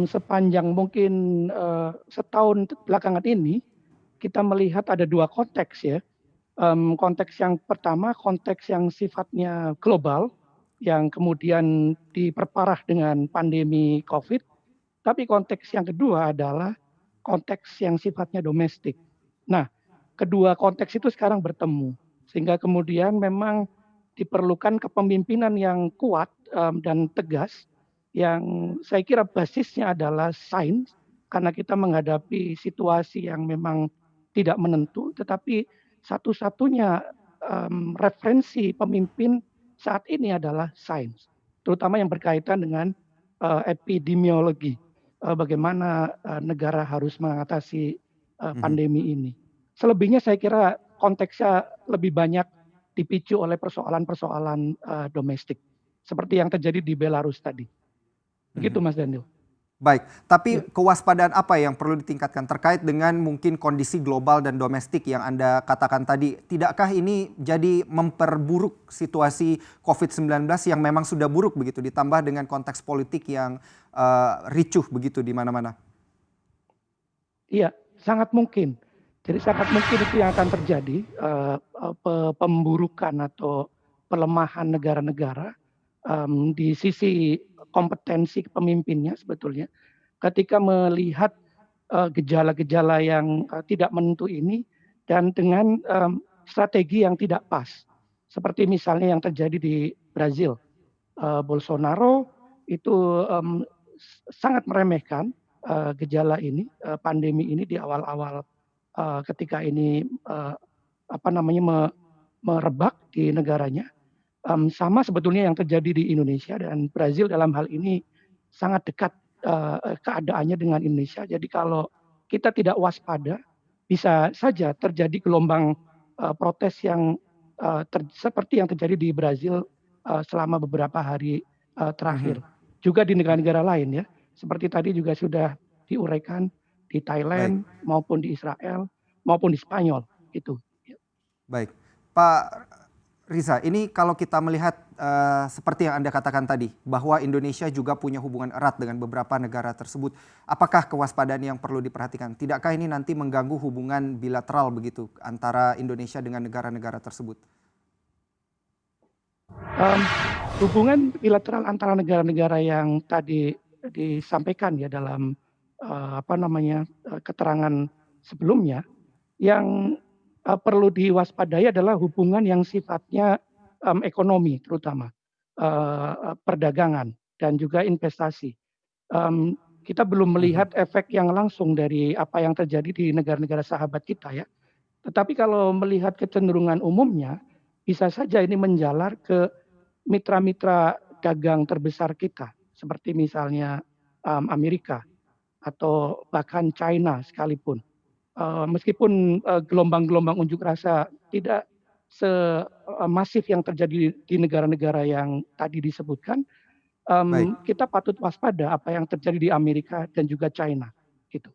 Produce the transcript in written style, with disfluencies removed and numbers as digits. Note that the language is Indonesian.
Sepanjang mungkin, setahun belakangan ini, kita melihat ada 2 konteks ya. Konteks yang pertama, konteks yang sifatnya global, yang kemudian diperparah dengan pandemi Covid, tapi konteks yang kedua adalah konteks yang sifatnya domestik. Nah, kedua konteks itu sekarang bertemu, sehingga kemudian memang diperlukan kepemimpinan yang kuat, dan tegas, yang saya kira basisnya adalah sains, karena kita menghadapi situasi yang memang tidak menentu, tetapi satu-satunya, referensi pemimpin saat ini adalah sains, terutama yang berkaitan dengan, epidemiologi, bagaimana, negara harus mengatasi, Mhm. pandemi ini. Selebihnya saya kira konteksnya lebih banyak dipicu oleh persoalan-persoalan, domestik, seperti yang terjadi di Belarus tadi. Begitu Mhm. Mas Daniel. Baik, tapi Ya. kewaspadaan apa yang perlu ditingkatkan terkait dengan mungkin kondisi global dan domestik yang Anda katakan tadi? Tidakkah ini jadi memperburuk situasi COVID-19 yang memang sudah buruk begitu, ditambah dengan konteks politik yang ricuh begitu di mana-mana? Iya, sangat mungkin. Jadi sangat mungkin itu yang akan terjadi, pemburukan atau pelemahan negara-negara, di sisi kompetensi pemimpinnya sebetulnya, ketika melihat, gejala-gejala yang, tidak menentu ini dan dengan, strategi yang tidak pas. Seperti misalnya yang terjadi di Brazil, Bolsonaro itu, sangat meremehkan, gejala ini, pandemi ini di awal-awal, ketika ini, apa namanya, merebak di negaranya. Sama sebetulnya yang terjadi di Indonesia dan Brazil dalam hal ini sangat dekat, keadaannya dengan Indonesia. Jadi kalau kita tidak waspada, bisa saja terjadi gelombang, protes yang, seperti yang terjadi di Brazil, selama beberapa hari, terakhir. Mhm. Juga di negara-negara lain ya, seperti tadi juga sudah diuraikan di Baik. Thailand maupun di Israel maupun di Spanyol, gitu. Baik, Pak Riza, ini kalau kita melihat, seperti yang Anda katakan tadi, bahwa Indonesia juga punya hubungan erat dengan beberapa negara tersebut. Apakah kewaspadaan yang perlu diperhatikan? Tidakkah ini nanti mengganggu hubungan bilateral begitu antara Indonesia dengan negara-negara tersebut? Mmm, Hubungan bilateral antara negara-negara yang tadi disampaikan ya dalam, apa namanya, keterangan sebelumnya, yang, perlu diwaspadai adalah hubungan yang sifatnya, ekonomi terutama, perdagangan dan juga investasi. Kita belum Mhm. melihat efek yang langsung dari apa yang terjadi di negara-negara sahabat kita ya. Tetapi kalau melihat kecenderungan umumnya, bisa saja ini menjalar ke mitra-mitra dagang terbesar kita, seperti misalnya, Amerika atau bahkan China sekalipun. Meskipun, gelombang-gelombang unjuk rasa tidak masif yang terjadi di negara-negara yang tadi disebutkan, Baik. kita patut waspada apa yang terjadi di Amerika dan juga China, gitu.